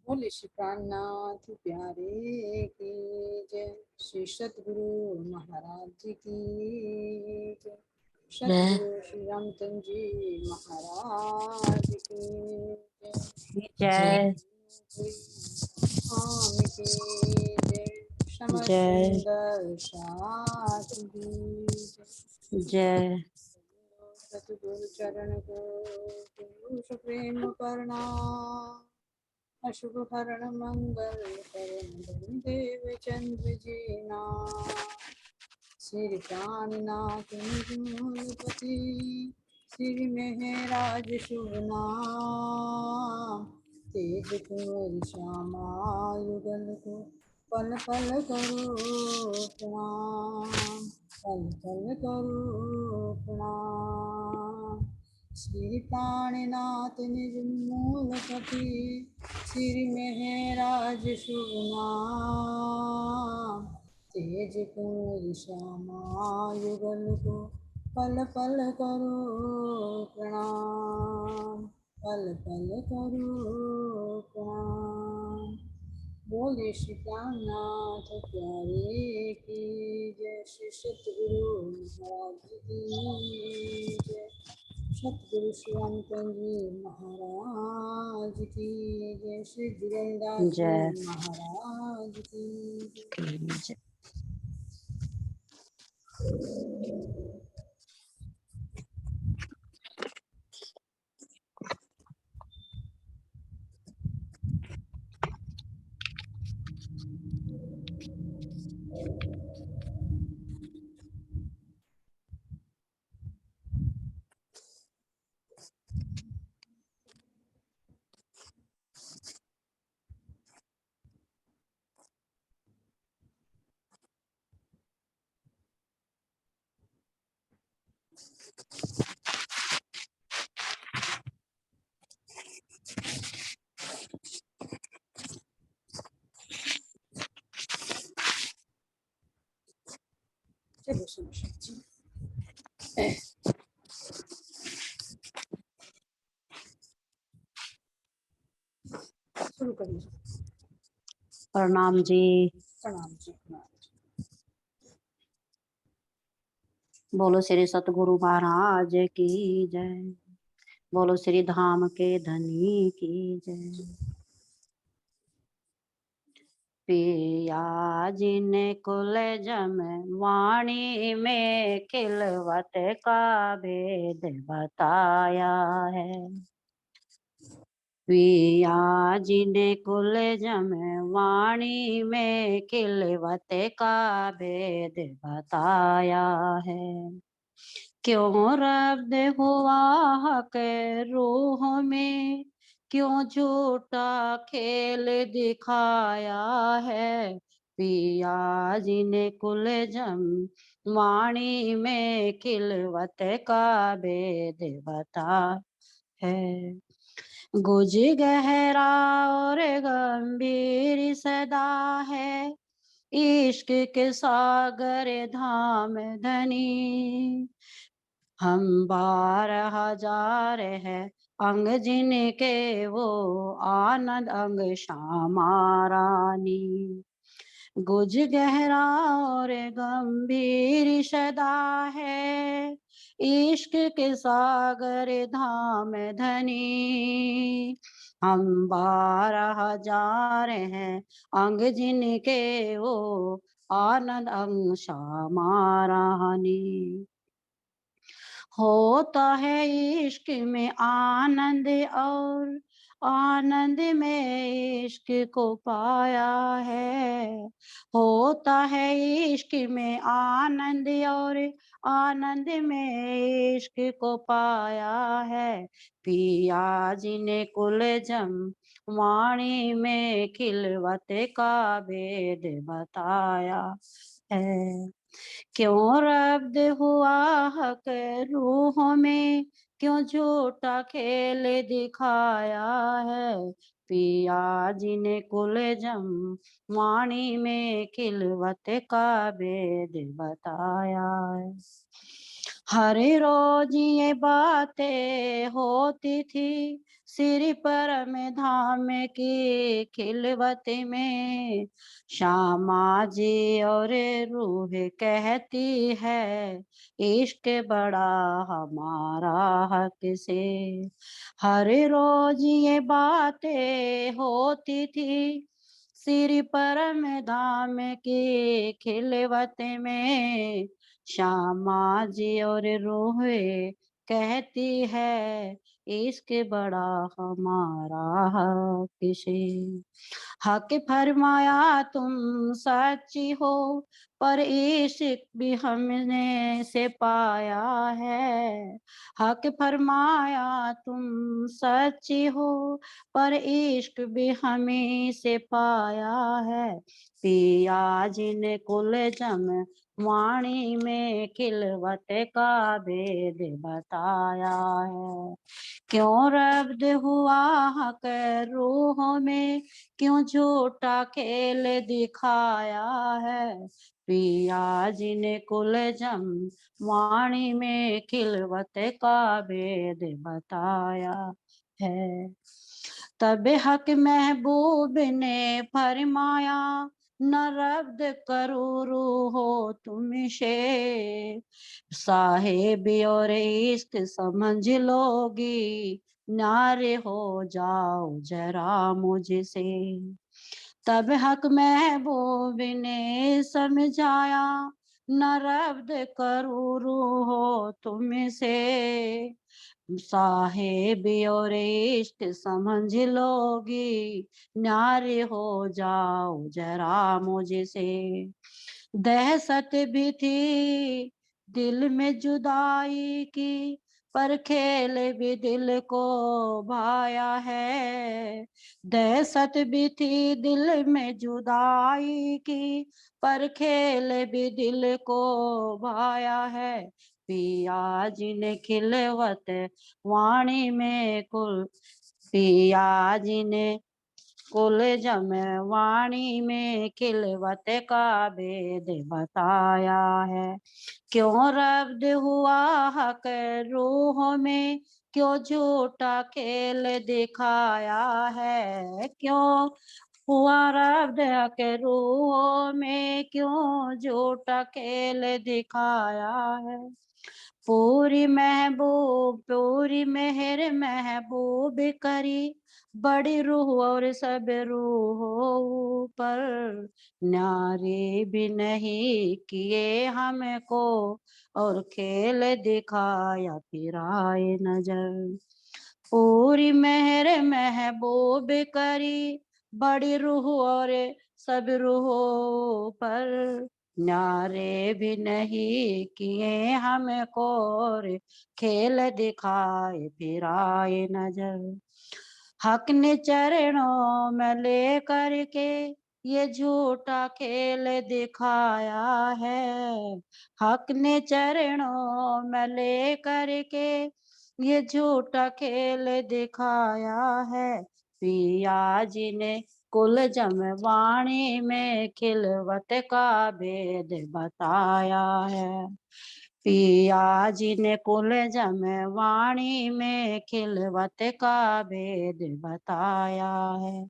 बोले श्री प्राणनाथ प्यारे की जय। श्री सतगुरु महाराज जी की जय। जय सतगुरु श्री रामचंद्र जी महाराज की जय। जय स्वामी की जय। श्याम जय सुंदर साथ की जय। जय सतगुरु चरण को पुरुष प्रेम करना। अशुभ हरण मंगल करण देव चंद्र जी ना। श्री प्राणनाथ मूलपति श्री मेहराज शुभ नाम। तेज कुंवर श्यामा युगल को पल पल करो प्रणाम। पल पल करो प्रणाम। श्री प्राणनाथ निज मूलपति श्री मेहराज शुभ नाम। तेज कुंवर श्यामा युगल को पल पल करो प्रणाम। पल पल करो प्रणाम। बोले श्री प्राणनाथ प्यारे की जय। श्री सतगुरु महाराज की जय। सतगुरु श्री रामचंद्र जी महाराज की जय। श्री धीरन्दास जय जी महाराज की जय। जय। चलो सुनो जी। शुरू करिए। प्रणाम जी। प्रणाम जी प्रणाम जी। बोलो श्री सतगुरु महाराज की जय। बोलो श्री धाम के धनी की जय। पिया जिने कुल जम वाणी में खिलवत का भेद बताया है। पिया जिने कुल जम वाणी में खिलवत का भेद बताया है। क्यों रब्द हुआ हक रूह में, क्यों झूठा खेल दिखाया है। पिया जिने कुल जम वाणी में खिलवत का भेद बता है। गुज गहरा और गंभीर सदा है, इश्क के सागर धाम धनी। हम 12,000 है अंग जिनके वो आनंद अंग श्यामा रानी। गुज गहरा और गंभीर सदा है, इश्क के सागर धाम धनी। हम 12,000 हैं अंग जिनके वो आनंद अंग श्यामा रानी। होता है इश्क में आनंद और आनंद में इश्क को पाया है। होता है इश्क में आनंद और आनंद में इश्क को पाया है। पिया जिने कुल जम वाणी में खिलवत का भेद बताया है। क्यों रब्द हुआ हक रूह में, क्यों झूठा खेल दिखाया है। पिया जिने कुल जम वाणी में खिलवत का भेद बताया है। हर रोज ये बातें होती थी श्री परम धाम की खिलवत में। श्यामा जी और रूह कहती है इश्क बड़ा हमारा हक से। हर रोज ये बातें होती थी श्री परम धाम की खिलवत में। श्यामा जी और रोहे कहती है इश्क बड़ा हमारा हक से। हक फरमाया तुम सच्ची हो पर इश्क भी हमने से पाया है। हक फरमाया तुम सच्ची हो पर इश्क भी हमें से पाया है। पिया जिन कुल जम वाणी में खिलवत का भेद बताया है। क्यों रब्द हुआ हक रूह में, क्यों झूठा खेल दिखाया है। पिया जी ने कुल जम वाणी में खिलवत का भेद बताया है। तब हक महबूब ने फरमाया न रब्द करूँ हो तुमसे। साहेब और इश्क समझ लोगी नारे हो जाओ जरा मुझसे। तब हक महबूब ने समझाया न रब्द करूँ हो तुमसे। साहेब और इश्क समझ लोगी नारे हो जाओ जरा मुझसे। दहशत भी थी दिल में जुदाई की पर खेल भी दिल को भाया है। दहशत भी थी दिल में जुदाई की पर खेल भी दिल को भाया है। पिया जी ने खिलवत वाणी में कुल पिया जी ने कुल जम वाणी में खिलवत का भेद बताया है। क्यों रब्द हुआ हक रूह में, क्यों झूठा खेल दिखाया है। क्यों हुआ रब्द हक रूह में, क्यों झूठा खेल दिखाया है। पूरी महबूब पूरी मेहर महबूब करी बड़ी रूह और सब रूहों पर। नारे भी नहीं किए हमको और खेल दिखाया फिराए नजर। पूरी मेहर महबूब करी बड़ी रूह और सब रूहों पर। नारे भी नहीं किए हमको और खेल दिखाए फिराए नजर। हक ने चरणों में ले करके ये झूठा खेल दिखाया है। हक ने चरणों में ले करके ये झूठा खेल दिखाया है। पिया जी ने कुल जम वाणी में खिलवत का भेद बताया है। पिया जी ने कुल जम वाणी में खिलवत का भेद बताया है।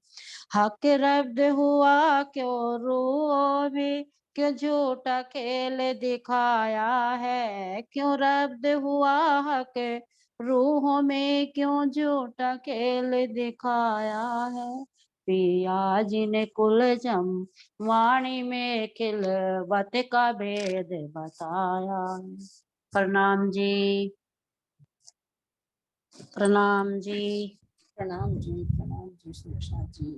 हक रब्द हुआ क्यों रूह में, क्यों झूठा खेल दिखाया है। क्यों रब्द हुआ हक रूह में, क्यों झूठा खेल दिखाया है। पिया जी ने कुल जम वाणी में खिलवत का भेद बताया। प्रणाम जी। प्रणाम जी। प्रणाम जी सुदर्शना जी।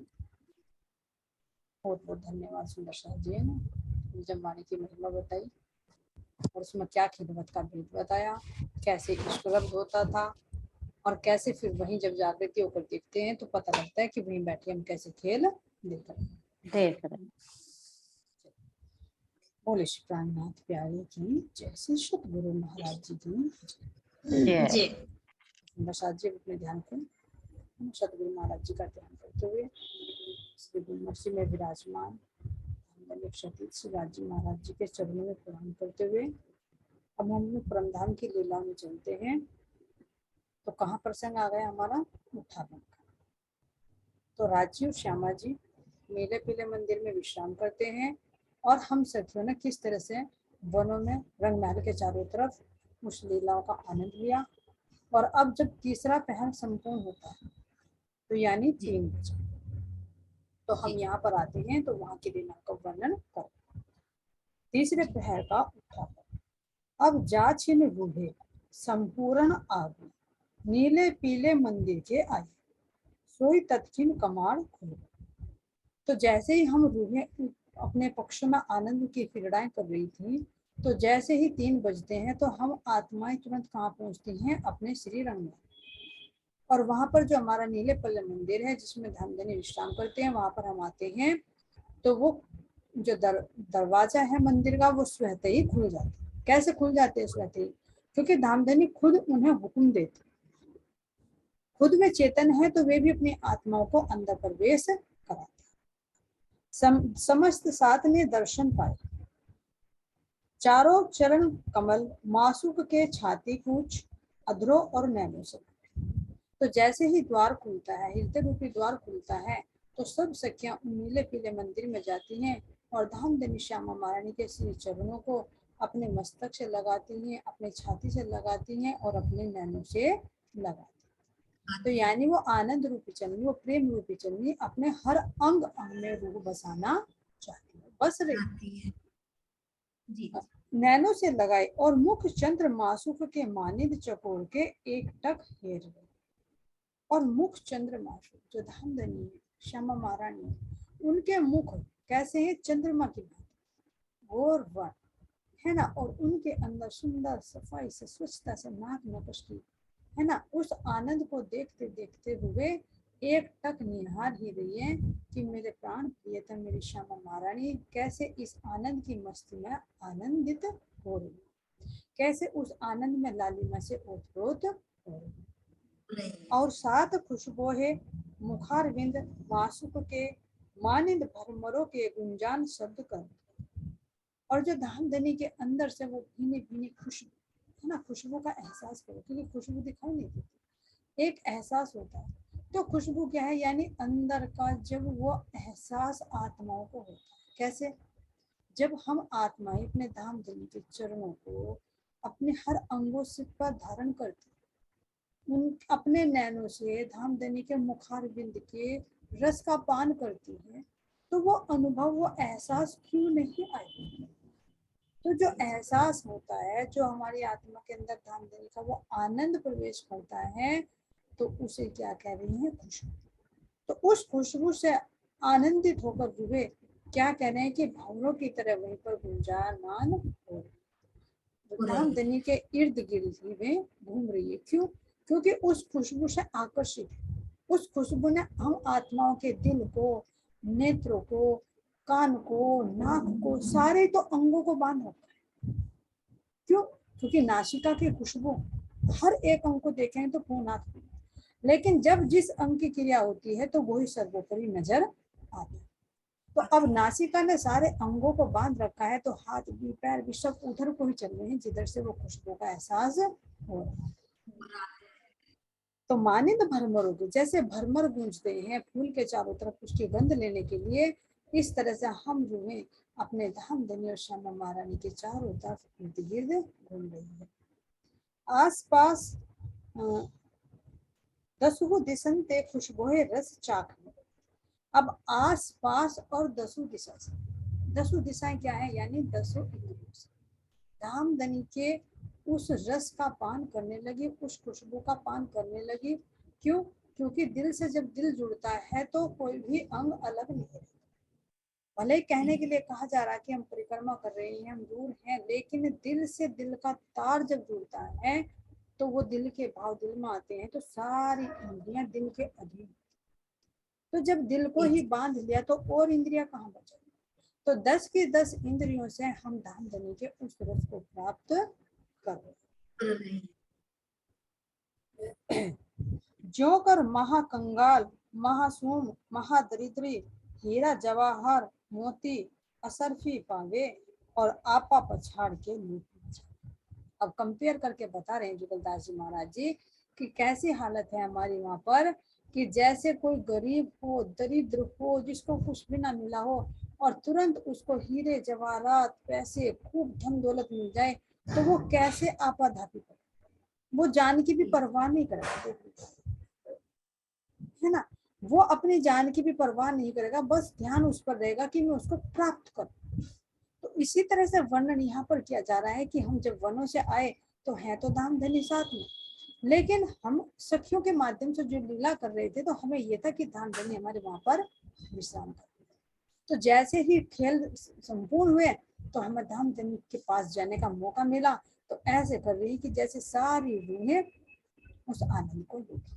बहुत बहुत धन्यवाद सुदर्शना जी ने जब वाणी की महिमा बताई और उसमें क्या खिदमत का भेद बताया, कैसे इश्क रब्द होता था और कैसे फिर वहीं जब जागृति होकर देखते हैं तो पता लगता है कि वहीं बैठे हम कैसे खेल देख रहे हैं। बोले श्री प्राणनाथ प्यारे की जय। श्री सतगुरु महाराज जी की जय। सुंदर जी अपने ध्यान को सतगुरु महाराज जी का ध्यान करते हुए श्री गुरुमर्सी में विराजमान श्री राज जी महाराज जी के चरणों में प्रणाम करते हुए अब हम लोग परमधाम की लीला में चलते हैं। तो कहाँ प्रसंग आ गया हमारा? उठावन का। तो राजीव श्यामा जी मेले पीले मंदिर में विश्राम करते हैं और हम सखियों ने किस तरह से वनों में रंग महल के चारों तरफ उस लीलाओं का आनंद लिया। और अब जब तीसरा पहर संपूर्ण होता है तो यानी 3 बजे, तो हम यहाँ पर आते हैं तो वहां की लीला का वर्णन करते हैं। तीसरे पहर का उठावन। अब जा छिन रूहे संपूर्ण आगे, नीले पीले मंदिर के आए, सोई तत्किन कमाड़ खुल। तो जैसे ही हम रूहें अपने पक्ष में आनंद की क्रीड़ाएं कर रही थी, तो जैसे ही 3 बजते हैं तो हम आत्माएं तुरंत कहाँ पहुंचती हैं? अपने श्री रंग में। और वहां पर जो हमारा नीले पल्ले मंदिर है जिसमें धामधनी विश्राम करते हैं, वहां पर हम आते हैं तो वो जो दरवाजा है मंदिर का वो स्वतः ही खुल जाता है। कैसे खुल जाते हैं स्वतः ही? क्योंकि धामधनी खुद उन्हें हुक्म देती, खुद में चेतन है तो वे भी अपनी आत्माओं को अंदर प्रवेश कराते। समस्त साथ ने दर्शन पाए, चारों चरण कमल मासूक के छाती कूच अधरों और नैनों से। तो जैसे ही द्वार खुलता है, हृदय रूपी द्वार खुलता है, तो सब सखियां नीले पीले मंदिर में जाती हैं और धामधनी श्यामा महारानी के श्री चरणों को अपने मस्तक से लगाती हैं, अपने छाती से लगाती हैं और अपने नैनों से लगाती हैं। तो यानी वो आनंद रूपी चलनी, वो प्रेम रूपी चलनी अपने हर अंग अंग में रूह बसाना चाहती है, बस रही है। नैनों से लगाए और मुख चंद्र मासूक के मानिद चकोर के एक टक हेर गए। और मुख चंद्रमा जो धामधनी है श्यामा महारानी, उनके मुख कैसे है? चंद्रमा की भांति घोर वन है ना, और उनके अंदर सुंदर सफाई से स्वच्छता से नाक नकश की है ना। उस आनंद को देखते देखते हुए एक टक निहार ही रही है कि मेरे प्राण प्रियतम मेरी श्यामा महारानी कैसे इस आनंद की मस्ती में आनंदित हो रही है, कैसे उस आनंद में लालिमा से ओतप्रोत हो रही है। और सात खुशबू है मुखारविंद मासुक के मानिंद भरमरों के गुंजान शब्द कर। और जो धामधनी के अंदर से वो भीनी भीनी खुशबू है ना, खुशबू का एहसास करो, क्योंकि खुशबू दिखाई नहीं देती, एक एहसास होता है। तो खुशबू क्या है? यानी अंदर का जब वो एहसास आत्माओं को होता है। कैसे? जब हम आत्माएं अपने धामधनी के चरणों को अपने हर अंगों से पर धारण करते, उन अपने नैनों से धामधनी के मुखार बिंद के रस का पान करती है, तो वो अनुभव, वो एहसास क्यों नहीं आएगा? तो जो एहसास होता है, जो हमारी आत्मा के अंदर धामधनी का वो आनंद प्रवेश करता है, तो उसे क्या कह रही है? खुशबू। तो उस खुशबू से आनंदित होकर रूहे क्या कह रहे हैं कि भंवरों की तरह वहीं पर गुंजायमान हो, धामधनी के इर्द गिर्द ही वे घूम रही है। क्यों? क्योंकि उस खुशबू से आकर्षित है। उस खुशबू ने हम आत्माओं के दिल को, नेत्रों को, कान को, नाक को, सारे तो अंगों को बांध रखा है। क्यों? क्योंकि नासिका की खुशबू हर एक अंग को देखें तो पूर्णात्म, लेकिन जब जिस अंग की क्रिया होती है तो वही सर्वोपरि नजर आता है। तो अब नासिका ने सारे अंगों को बांध रखा है, तो हाथ भी पैर भी सब उधर को ही चल रहे हैं जिधर से वो खुशबू का एहसास हो रहा है। तो मानिंद भरमरों के जैसे भरमर गूंजते हैं फूल के चारों तरफ उसकी गंध लेने के लिए, इस तरह से हम रूहें अपने धामधनी और श्यामा महारानी के चारों तरफ इर्द गिर्द घूम रही है। आस पास दसों दिशन ते खुशबोए रस चाक में। अब आस पास और दसों दिशा से, दसों दिशाएं क्या है? यानी दसों इंद्रियों से धामधनी के उस रस का पान करने लगी, उस खुशबू का पान करने लगी। क्यों? क्योंकि दिल से जब दिल जुड़ता है तो कोई भी अंग अलग नहीं रहता। भले ही कहने के लिए कहा जा रहा है कि हम परिक्रमा कर रहे हैं, हम दूर हैं, लेकिन दिल से दिल का तार जब जुड़ता है तो वो दिल के भाव दिल में आते हैं, तो सारी इंद्रियां दिल के अधीन। तो जब दिल को ही बांध लिया तो और इंद्रियां कहाँ बचेगी? तो 10 की 10 इंद्रियों से हम धामधनी के उस रस को प्राप्त कर रहे हैं। जो कर महाकंगाल महासूम महादरिद्री हीरा जवाहर मोती असरफी पावे और आपा पछाड़ के लूट। अब कंपेयर करके बता रहे हैं जुगलदास जी महाराज जी कि कैसी हालत है हमारी वहां पर, कि जैसे कोई गरीब हो, दरिद्र हो, जिसको कुछ भी ना मिला हो, और तुरंत उसको हीरे जवाहरात पैसे खूब धन दौलत मिल जाए तो वो कैसे आपाधापी करे, वो जान की भी परवाह नहीं करेगा, है ना। वो अपनी जान की भी परवाह नहीं करेगा, बस ध्यान उस पर रहेगा कि मैं उसको प्राप्त करूं। तो इसी तरह से वर्णन यहाँ पर किया जा रहा है कि हम जब वनों से आए तो है तो धाम धनी साथ में, लेकिन हम सखियों के माध्यम से जो लीला कर रहे थे तो हमें ये था कि धाम धनी हमारे वहां पर विश्राम कर। तो जैसे ही खेल संपूर्ण हुए तो हमें धाम धनी के पास जाने का मौका मिला, तो ऐसे कर रही कि जैसे सारी रूहें उस आनंद को लूटी।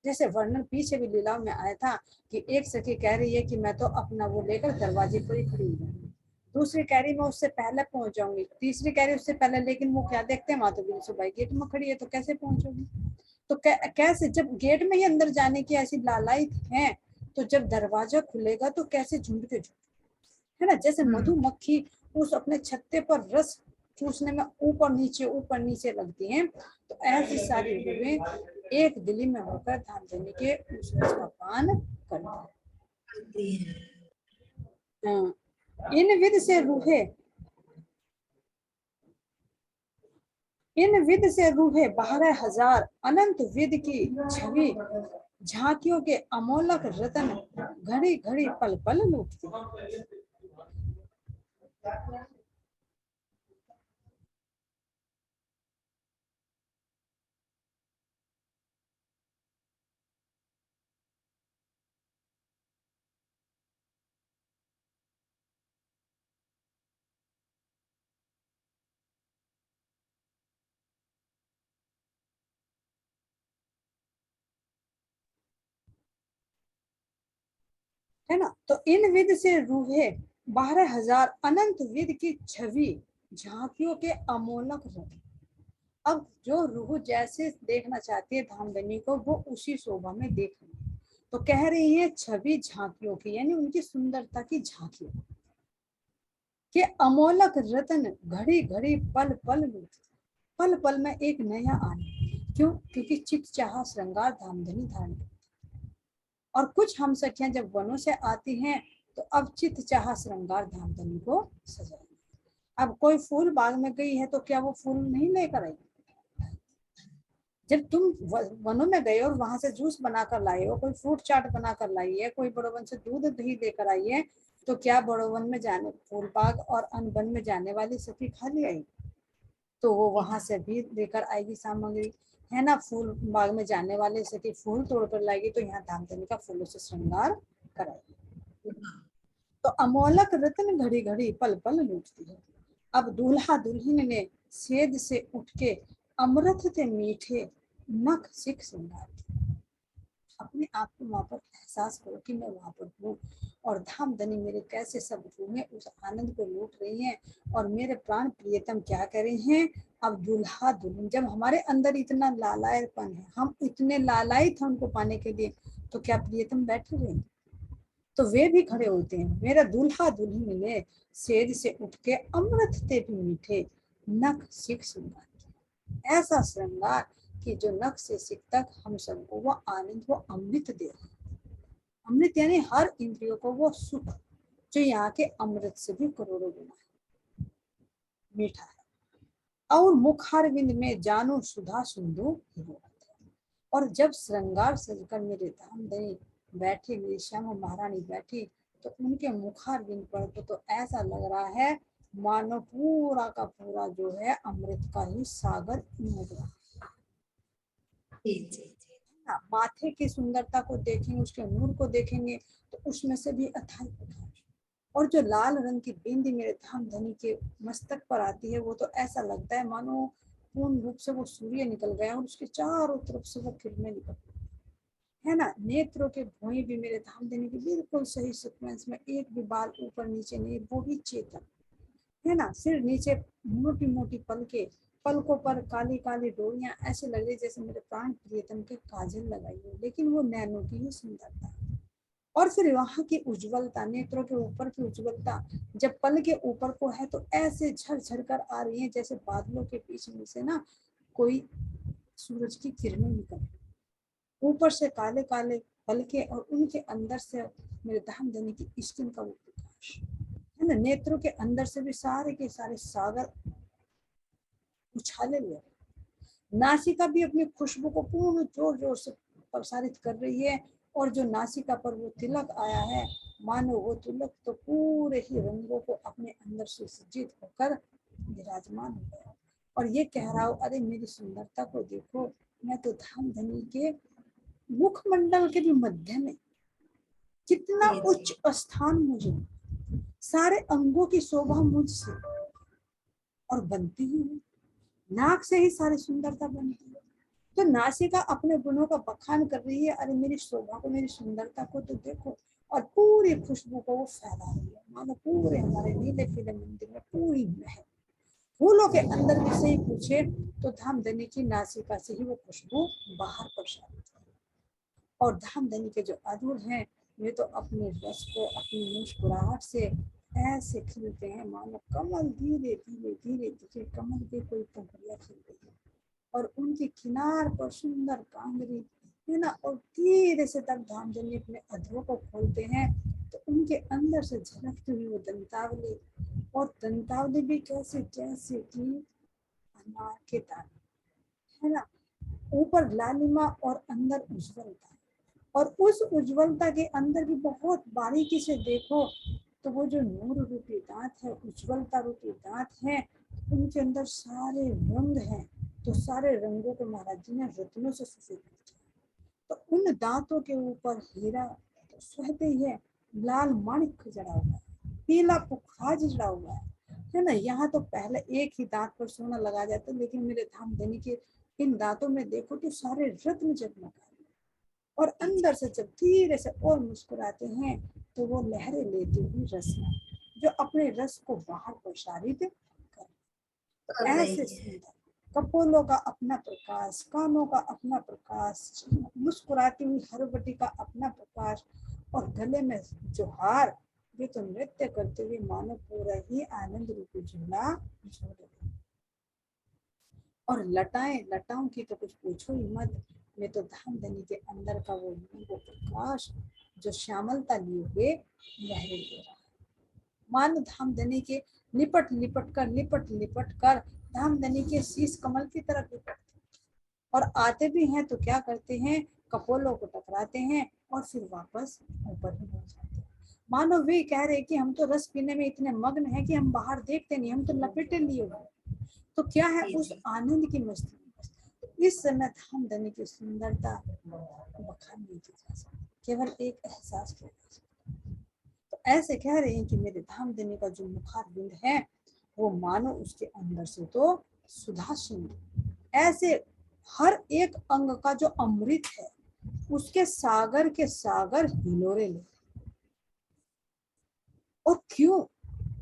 जैसे वर्णन पीछे भी लीलाओं में आया था कि एक सखी कह रही है कि मैं तो अपना वो लेकर दरवाजे पर ही खड़ी हूँ, दूसरी कह रही मैं उससे पहले पहुंच जाऊंगी, तीसरी कह रही उससे पहले, लेकिन वो क्या देखते हैं माधुरी सुबाई गेट में खड़ी है तो कैसे पहुंचोगी। तो कैसे जब गेट में ही अंदर जाने की ऐसी लालायित है, तो जब दरवाजा खुलेगा तो कैसे झुंड के झुंड, है ना। जैसे मधुमक्खी उस अपने छत्ते पर रस चूसने में ऊपर नीचे लगती हैं, तो ऐसी सारी रूहें एक दिली में होकर धाम देने के उस रस का पान करती हैं। इन विद से रूहे 12,000 अनंत विद की छवि झांकियों के अमोलक रतन घड़ी घड़ी पल पल लूटती। है ना। तो इन विद से रूहे 12,000 अनंत विद की छवि झांकियों के अमोलक रतन। अब जो रूह जैसे देखना चाहती है धामधनी को, वो उसी शोभा में देख रही है। तो कह रही है छवि झांकियों की, यानी उनकी सुंदरता की झांकियों के अमोलक रतन घड़ी घड़ी पल पल लूटते, पल पल में एक नया आनंद। क्यों? क्योंकि चित चाहा श्रृंगार धामधनी धारण करती। और कुछ हम सखियां जब वनों से आती हैं तो अब चित चाहा श्रृंगार धामधनी को सजाएंगे। अब कोई फूल बाग में गई है तो क्या वो फूल नहीं लेकर आई? जब तुम वनों में गए और वहां से जूस बनाकर लाए हो, कोई फ्रूट चाट बनाकर लाई है, कोई बड़ोवन से दूध दही लेकर आई है, तो क्या बड़ोवन में जाने फूल बाग और अनबन में जाने वाली सखी खाली आई? तो वो वहां से भी लेकर आएगी सामग्री, है ना। फूल बाग में जाने वाले सखी फूल तोड़कर लाएगी, तो यहाँ धामधनी का फूलों से श्रृंगार कराएगी। तो अमोलक रत्न घड़ी घड़ी पल पल लूटती है। अब दूल्हा दुल्हन ने सेज से उठ के अमृत थे मीठे नख सिख श्रृंगार। अपने आप को वहां पर एहसास करो कि मैं वहां पर हूँ, और धामधनी मेरे कैसे सब रूहें उस आनंद को लूट रही हैं, और मेरे प्राण प्रियतम क्या कर रहे हैं। अब दूल्हा दुल्हन जब हमारे अंदर इतना लालायपन है, हम इतने लालायित हैं उनको पाने के लिए, तो क्या प्रियतम बैठे रहेंगे? तो वे भी खड़े होते हैं। मेरा दूल्हा दुल्हन ने सेज से उठ के अमृत थे भी मीठे नख सिख श्रृंगार। ऐसा श्रृंगार कि जो नख से सिख तक हम सबको वो आनंद, वो अमृत दे रहा है। अमृत यानी हर इंद्रियों को वो सुख जो यहाँ के अमृत से भी करोड़ों गुना है, मीठा है। और मुखारविंद में जानो सुधा सिंधु हीरो। और जब श्रृंगार सजकर मेरे धामधनी बैठे, मेरी श्यामा महारानी बैठी, तो उनके मुखारविंद पर तो ऐसा लग रहा है मानो पूरा का पूरा जो है अमृत का ही सागर उमड़ रहा है। माथे की सुंदरता को देखेंगे, उसके नूर को देखेंगे तो उसमें से भी अथाई प्रकाश। और जो लाल रंग की बिंदी मेरे धामधनी के मस्तक पर आती है, वो तो ऐसा लगता है मानो पूर्ण रूप से वो सूर्य निकल गया और उसके चारों तरफ से वो किरणें निकल, है ना। नेत्रों के भुएं भी मेरे धामधनी के बिल्कुल सही सीक्वेंस में, एक भी बाल ऊपर नीचे नहीं, वो भी चेतन, है ना। फिर नीचे मोटी मोटी पलके, पलकों पर काली काली डोरियां, ऐसे लग रही जैसे मेरे प्राण प्रियतम के काजल लगाई हो, लेकिन वो नैनों की ही सुंदरता। और फिर वहां की उज्जवलता, नेत्रों के ऊपर की उज्जवलता जब पल के ऊपर को है तो ऐसे झरझर कर आ रही है जैसे बादलों के बीच में से ना कोई सूरज की किरणें निकल, ऊपर से काले काले पलके और उनके अंदर से मेरे धामधनी की स्किन का वो प्रकाश है ना, नेत्रों के अंदर से भी सारे के सारे सागर उछाले हुए, नासिका भी अपनी खुशबू को पूर्ण जोर जोर से प्रसारित कर रही है और जो नासिका पर वो तिलक आया है मानो वो तिलक तो पूरे ही रंगों को अपने अंदर से सज्जित होकर विराजमान हो गया और ये कह रहा हो अरे मेरी सुंदरता को देखो, मैं तो धामधनी के मुखमंडल के भी मध्य में, कितना उच्च स्थान मुझे, सारे अंगों की शोभा मुझसे और बनती ही है, नाक से ही सारी सुंदरता बनती है। तो नासिका अपने गुणों का बखान कर रही है, अरे मेरी शोभा को, मेरी सुंदरता को तो देखो, और पूरी खुशबू को वो फैला रही है मानो पूरे हमारे नीले पीले मंदिर में पूरी महक, फूलों के अंदर भी से ही पूछे तो धामधनी की नासिका से ही वो खुशबू बाहर प्रसारित है। और धामधनी के जो अधूर हैं वे तो अपने रस को अपनी मुस्कुराहट से ऐसे खिलते हैं मानो कमल धीरे धीरे धीरे धीरे कमल के कोई पंखुड़ियां खिल रही है और उनकी किनार पर सुंदर कांगरी है ना, और धीरे से तब धामधनी अपने अधरों को खोलते हैं तो उनके अंदर से झलकती हुई वो दंतावली, और दंतावली भी कैसे, जैसे कि अनार के दाने है ना, ऊपर लालिमा और अंदर उज्जवलता, और उस उज्जवलता के अंदर भी बहुत बारीकी से देखो तो वो जो नूर रूपी दांत है, उज्जवलता रूपी दांत है, उनके अंदर सारे रंग हैं, तो सारे रंगों को महाराज जी ने रत्नों से सुशोभित किया। तो उन दांतों के ऊपर हीरा तो सहते ही है, लाल माणिक जड़ा हुआ है, पीला पुखराज जड़ा हुआ है ना। यहाँ तो पहले एक ही दांत पर सोना लगा जाता, लेकिन मेरे धामधनी के इन दांतों में देखो तो सारे रत्न जगमगा, और अंदर से जब धीरे से और मुस्कुराते हैं तो वो लहरें लेती हुई रस्ना जो अपने रस को बाहर प्रसारित कर, तो ऐसे सुंदर कपोलों का अपना प्रकाश, कानों का अपना प्रकाश, मुस्कुराती हुई हरबटी का अपना प्रकाश, और गले में जो हार, ये तो नृत्य करते हुए मानो पूरा ही आनंद रूपी झूला झूल रहे, और लटाएं, लताओं की तो कुछ पूछो ही मत, मैं तो धामधनी के अंदर का वो प्रकाश जो श्यामलता लिए हुए लहरें ले रहा है, मान धामधनी के लिपट लिपट कर धामधनी के शीश कमल की तरफ लिपटते, और आते भी हैं तो क्या करते हैं, कपोलों को टकराते हैं और फिर वापस ऊपर ही हो जाते हैं, मानो वे कह रहे कि हम तो रस पीने में इतने मग्न हैं कि हम बाहर देखते नहीं, हम तो लपेटे लिए हुए, तो क्या है उस आनंद की मस्ती में। तो इस समय धामधनी की सुंदरता बखान नहीं की जा सकती, केवल एक एहसास किया जा सकता। तो ऐसे कह रहे हैं कि मेरे धामधनी का जो मुखार बिंद है वो मानो उसके अंदर से तो सुधा सिंधु, ऐसे हर एक अंग का जो अमृत है उसके सागर के सागर हिलोरे ले, और क्यों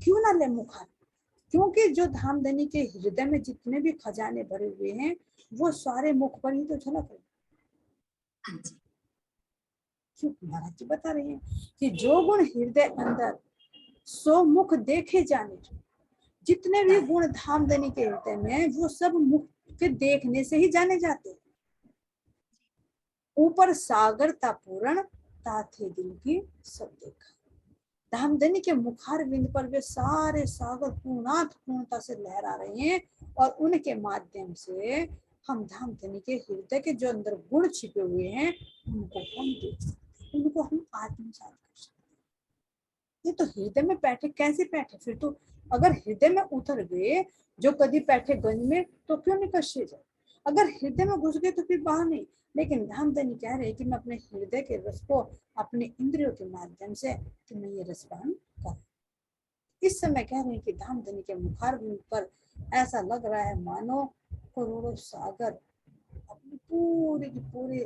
क्यों ना ले मुखार, क्योंकि जो धामधनी के हृदय में जितने भी खजाने भरे हुए हैं वो सारे मुख पर ही तो झलक रहे। क्यों महाराज जी बता रहे हैं कि जो गुण हृदय अंदर सो मुख देखे जाने, जितने भी गुण धामधनी के हृदय में वो सब मुख के देखने से ही जाने जाते हैं। ऊपर सागरता पूर्ण ताथे दिल की सब देखा, धामधनी के मुखार बिंद पर वे सारे सागर पूर्णता से लहरा रहे हैं, और उनके माध्यम से हम धामधनी के हृदय के जो अंदर गुण छिपे हुए हैं उनको हम देख सकते, उनको हम आत्मसात कर सकते। ये तो हृदय में बैठे, कैसे बैठे फिर तो, अगर हृदय में उतर गए जो कभी बैठे गंज में तो क्यों निकल जाए, अगर हृदय में घुस गए तो फिर बाहर नहीं। लेकिन धामधनी कह रहे हैं कि मैं अपने हृदय के रस को अपने इंद्रियों के माध्यम से तो मैं ये रसपान कर, इस समय कह रहे हैं कि धामधनी के मुखार पर ऐसा लग रहा है मानो करोड़ों सागर अपने पूरे के पूरे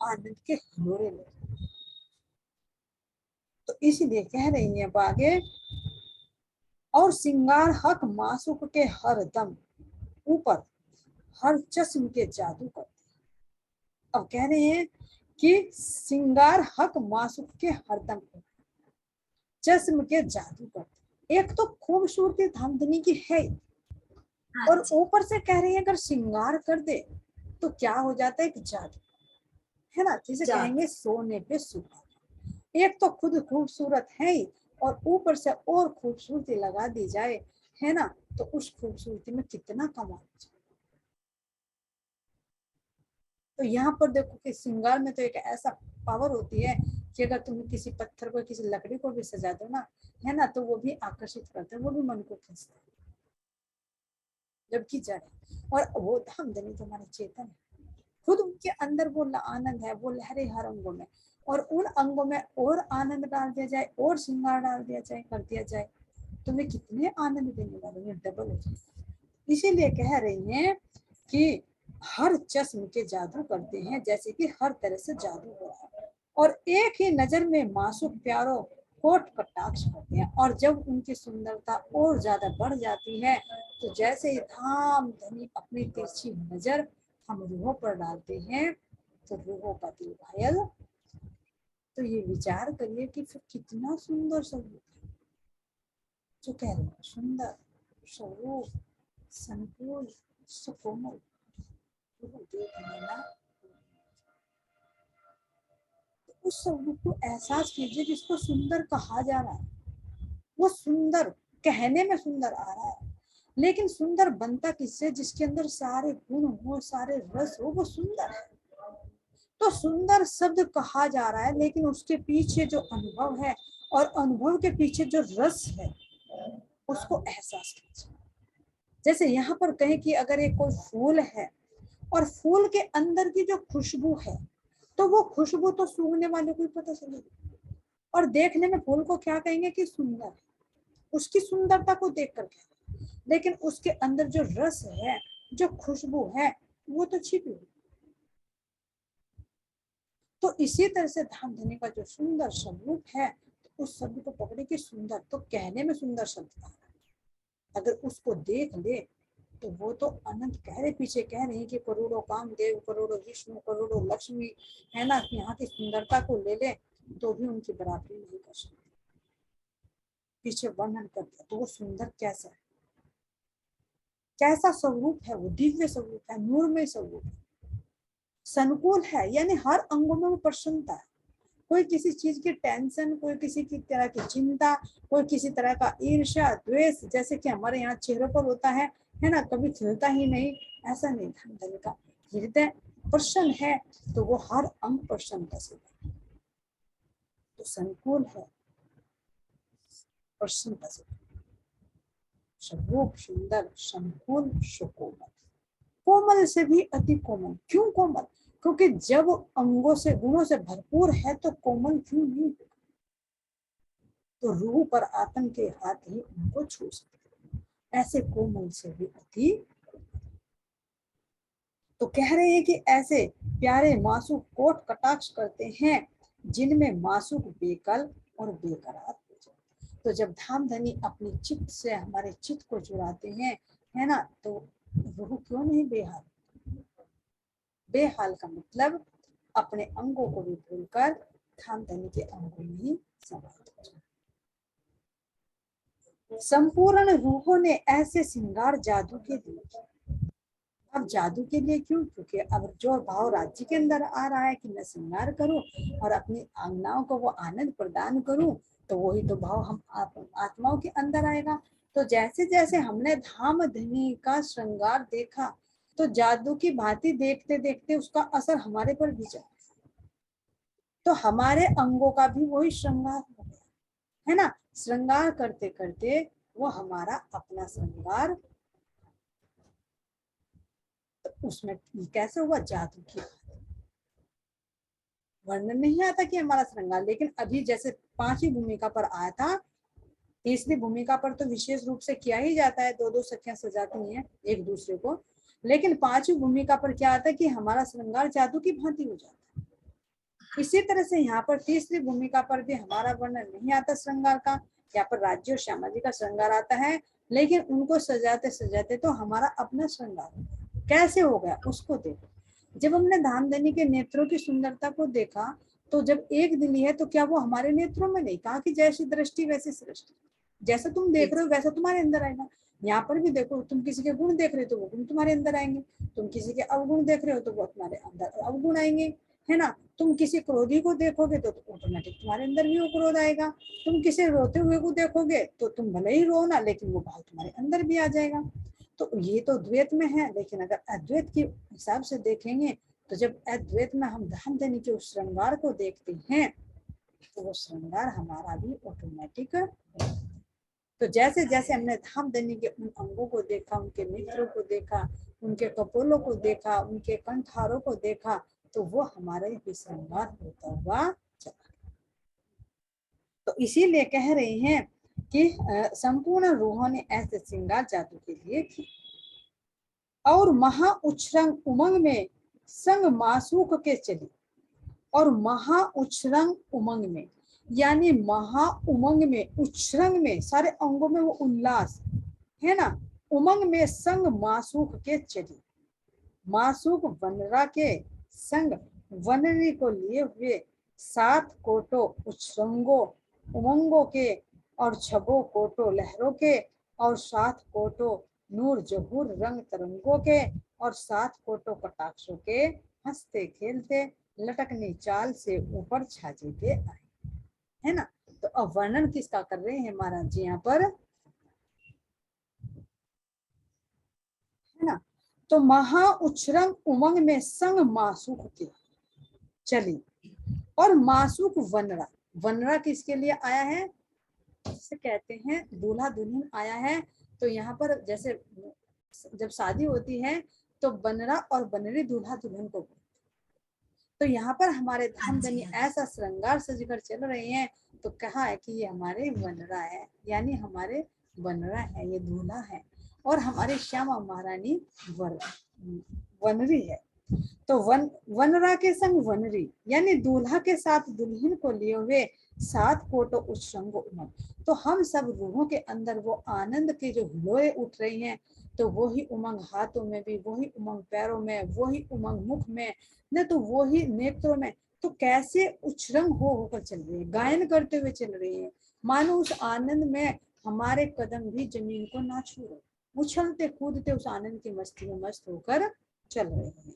आनंद के हिलोरे ले, तो इसीलिए कह रही है आगे, और सिंगार हक मासुक के हर दम ऊपर हर चश्म के जादू करते। अब कह रहे हैं कि सिंगार हक मासूक के हरदम चश्म के जादू करते। एक तो खूबसूरती धामधनी की है और ऊपर से कह रही है अगर श्रृंगार कर दे तो क्या हो जाता है कि जादू, है ना, जिसे कहेंगे सोने पे सुहागा। एक तो खुद खूबसूरत है ही और ऊपर से और खूबसूरती लगा दी जाए, है ना, तो उस खूबसूरती में कितना कमाल। तो यहाँ पर देखो कि श्रृंगार में तो एक ऐसा पावर होती है कि अगर तुम किसी पत्थर को किसी लकड़ी को भी सजा दो ना, है ना, तो वो भी आकर्षित करते हैं, वो भी मन को खींचते हैं। जबकि जड़ और वो धामधनी तुम्हारे चेतन है, खुद उनके अंदर वो आनंद है, वो लहरे हर अंगों में, और उन अंगों में और आनंद डाल दिया जाए और श्रृंगार डाल दिया जाए, कर दिया जाए, तो वे कितने आनंद देने वाले हैं, डबल हो जाए। इसीलिए कह रही हैं कि हर चश्म के जादू करते हैं, जैसे कि हर तरह से जादू हो रहा है, और एक ही नजर में मासूक प्यारों कोट कटाक्ष करते हैं, और जब उनकी सुंदरता और ज्यादा बढ़ जाती है तो जैसे ही धाम धनी अपनी तिरछी नजर हम रूहों पर डालते हैं तो रूहों का दिल घायल। तो ये विचार करिए कि फिर कितना सुंदर स्वरूप है, जो कह रहे हैं सुंदर स्वरूप, संकुल, सुकोमल, देखने ना, तो उस स्वरूप को एहसास कीजिए जिसको सुंदर कहा जा रहा है। वो सुंदर कहने में सुंदर आ रहा है, लेकिन सुंदर बनता किससे, जिसके अंदर सारे गुण हो, सारे रस हो, वो सुंदर है। तो सुंदर शब्द कहा जा रहा है, लेकिन उसके पीछे जो अनुभव है और अनुभव के पीछे जो रस है उसको एहसास कीजिए। जैसे यहाँ पर कहें कि अगर एक कोई फूल है और फूल के अंदर की जो खुशबू है, तो वो खुशबू तो सूंघने वाले को ही पता चलेगी, और देखने में फूल को क्या कहेंगे कि सुंदर है, उसकी सुंदरता को देख कर कहेंगे, लेकिन उसके अंदर जो रस है, जो खुशबू है, वो तो छिपी हुई। तो इसी तरह से धामधनी का जो सुंदर स्वरूप है, तो उस शब्द को पकड़े कि सुंदर, तो कहने में सुंदर शब्द था, अगर उसको देख ले तो वो तो अनंत कह रहे, पीछे कह रहे हैं कि करोड़ों कामदेव, करोड़ों विष्णु, करोड़ों लक्ष्मी, है ना, यहाँ की सुंदरता को ले ले तो भी उनकी बराबरी नहीं कर सकते। पीछे वर्णन कर दिया, तो वो सुंदर कैसा है, कैसा स्वरूप है, वो दिव्य स्वरूप है, नूरमय स्वरूप है, संकुल है, यानी हर अंगों में वो प्रसन्नता है। कोई किसी चीज की टेंशन, कोई किसी की तरह की चिंता, कोई किसी तरह का ईर्ष्या द्वेष, जैसे कि हमारे यहाँ चेहरों पर होता है ना, कभी खिलता ही नहीं, ऐसा नहीं। धन का हृदय प्रसन्न है तो वो हर अंग प्रसन्न से, तो संकुल है, प्रसन्नता से, स्वरूप सुंदर, संकुल, सुकोमल, कोमल से भी अति कोमल। क्यों कोमल? क्योंकि जब अंगों से गुणों से भरपूर है तो कोमल क्यों नहीं? तो रूह पर आत्म के हाथ ही उनको छू सकते, ऐसे कोमल से भी अति। तो कह रहे हैं कि ऐसे प्यारे मासूक कोट कटाक्ष करते हैं जिनमें मासूक बेकल और बेकरार हो जाए। तो जब धामधनी अपनी चित्त से हमारे चित्त को चुराते हैं, है ना, तो रूह क्यों नहीं बेहाल। बेहाल का मतलब अपने अंगों को भी भूलकर धामधनी के अंगों में ही समाहित हो जाए। संपूर्ण रूहों ने ऐसे श्रृंगार जादू के लिए। अब जादू के लिए क्यों? क्योंकि अब जो भाव राज्य के अंदर आ रहा है कि मैं श्रृंगार करूं और अपनी आंगनाओं को वो आनंद प्रदान करूं, तो वही तो भाव हम आत्माओं के अंदर आएगा। तो जैसे जैसे हमने धामधनी का श्रृंगार देखा, तो जादू की भांति देखते देखते उसका असर हमारे पर भी जाए, तो हमारे अंगों का भी वही श्रृंगार हो गया, है ना। श्रृंगार करते करते वो हमारा अपना श्रृंगार, तो उसमें कैसे हुआ, जादू की वर्णन नहीं आता कि हमारा श्रृंगार। लेकिन अभी जैसे पांचवी भूमिका पर आया था, तीसरी भूमिका पर तो विशेष रूप से किया ही जाता है, दो दो सखियां सजाती हैं एक दूसरे को, लेकिन पांचवी भूमिका पर क्या आता है कि हमारा श्रृंगार जादू की भांति हो जाता है। इसी तरह से यहाँ पर तीसरी भूमिका पर भी हमारा वर्णन नहीं आता श्रृंगार का, यहाँ पर राज्य और श्यामा जी का श्रृंगार आता है, लेकिन उनको सजाते सजाते तो हमारा अपना श्रृंगार कैसे हो गया उसको देखो। जब हमने धामधनी के नेत्रों की सुंदरता को देखा तो जब एक दिली है तो क्या वो हमारे नेत्रों में नहीं, कहा कि जैसी दृष्टि वैसी सृष्टि, जैसा तुम देख रहे हो वैसा तुम्हारे अंदर आएगा। यहाँ पर भी देखो, तुम किसी के गुण देख रहे हो तो वो गुण तुम्हारे अंदर आएंगे, तुम किसी के अवगुण देख रहे हो तो वो तुम्हारे अंदर अवगुण आएंगे, है ना। तुम किसी क्रोधी को देखोगे तो ऑटोमेटिक तुम्हारे अंदर भी वो क्रोध आएगा। तुम किसी रोते हुए को देखोगे तो तुम भले ही रो ना, लेकिन वो भाव तुम्हारे अंदर भी आ जाएगा। तो ये तो द्वैत में है, लेकिन अगर अद्वैत के हिसाब से देखेंगे तो जब अद्वैत में हम धामधनी के उस श्रृंगार को देखते हैं तो वो श्रृंगार हमारा भी ऑटोमेटिक। तो जैसे जैसे हमने धामधनी के उन अंगों को देखा, उनके नेत्रों को देखा, उनके कपोलों को देखा, उनके कंठारों को देखा, तो वो हमारे भी श्रृंगार होता हुआ चला। तो इसीलिए कह रहे हैं कि संपूर्ण रूहों ने ऐसे श्रृंगार जादू के लिए की। और महा उच्छृंग उमंग में संग मासूक के चली। और महा उच्छृंग उमंग में, यानी महा उमंग में, उच्छृंग में, सारे अंगों में वो उल्लास है ना, उमंग में संग मासूक के चली। मासूक वनरा के संग वनरी को लिए हुए 7 कोटो उच्छृंगों उमंगों के और 6 कोटो लहरों के और 7 कोटो नूर जहूर रंग तरंगों के और 7 कोटो कटाक्षों के हंसते खेलते लटकनी चाल से ऊपर छाजे के आए, है ना। तो अब वर्णन किसका कर रहे हैं महाराज जी यहाँ पर, है ना। तो महा उच्छृंग उमंग में संग मासूक के चली। और मासूक वनरा, वनरा किसके लिए आया है, जिसे कहते हैं दूल्हा दुल्हन आया है। तो यहाँ पर जैसे जब शादी होती है तो बनरा और बनरी दूल्हा दुल्हन को, तो यहाँ पर हमारे धामधनी ऐसा श्रृंगार सजकर चल रहे हैं तो कहा है कि ये हमारे वनरा है, यानी हमारे वनरा है, ये दूल्हा है, और हमारे श्यामा महारानी वनरी है। तो वनरा के संग वनरी, यानी दूल्हा के साथ दुल्हन को लिए हुए 7 कोटो उच्छृंग उमंग। तो हम सब रूहों के अंदर वो आनंद के जो हिलोरे उठ रही हैं, तो वही उमंग हाथों में भी, वही उमंग पैरों में, वही उमंग मुख में, न तो वही नेत्रों में। तो कैसे उच्छृंग होकर चल रही है, गायन करते हुए चल रही है, मानो उस आनंद में हमारे कदम भी जमीन को ना छू रहे, उछलते कूदते उस आनंद की मस्ती में मस्त होकर चल रहे हैं।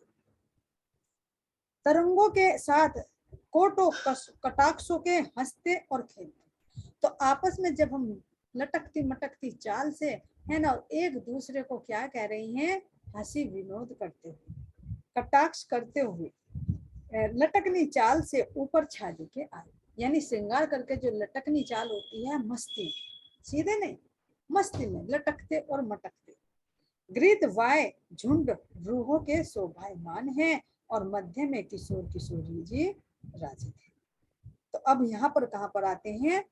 तरंगों के साथ कोटो कटाक्षों के हंसते और खेलते। तो आपस में जब हम लटकती मटकती चाल से, है ना, एक दूसरे को क्या कह रही हैं, हंसी विनोद करते हुए, कटाक्ष करते हुए लटकनी चाल से ऊपर छाजे के आए, यानी श्रृंगार करके जो लटकनी चाल होती है मस्ती, सीधे नहीं, मस्ती में लटकते और मटकते। गृत वाय झुंड रूहों के शोभायमान है और मध्य में किशोर किशोरी जी राजी थे। तो अब यहाँ पर कहाँ पर आते हैं,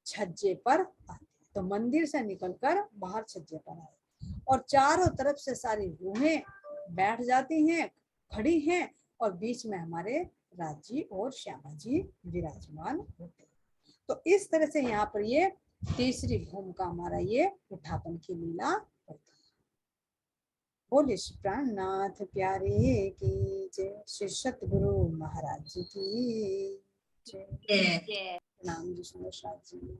छज्जे पर आते हैं। तो मंदिर से निकलकर बाहर छज्जे पर आए और चारों तरफ से सारी रूहें बैठ जाती हैं, खड़ी हैं, और बीच में हमारे राजी और श्यामा जी विराजमान होते हैं। तो इस तरह से यहाँ पर ये तीसरी भूमिका हमारा ये उठापन की लीला होती है। बोले श्री प्राणनाथ प्यारे की जय, श्री सतगुरु महाराज जी की जय। नाम जी सुरेश जी।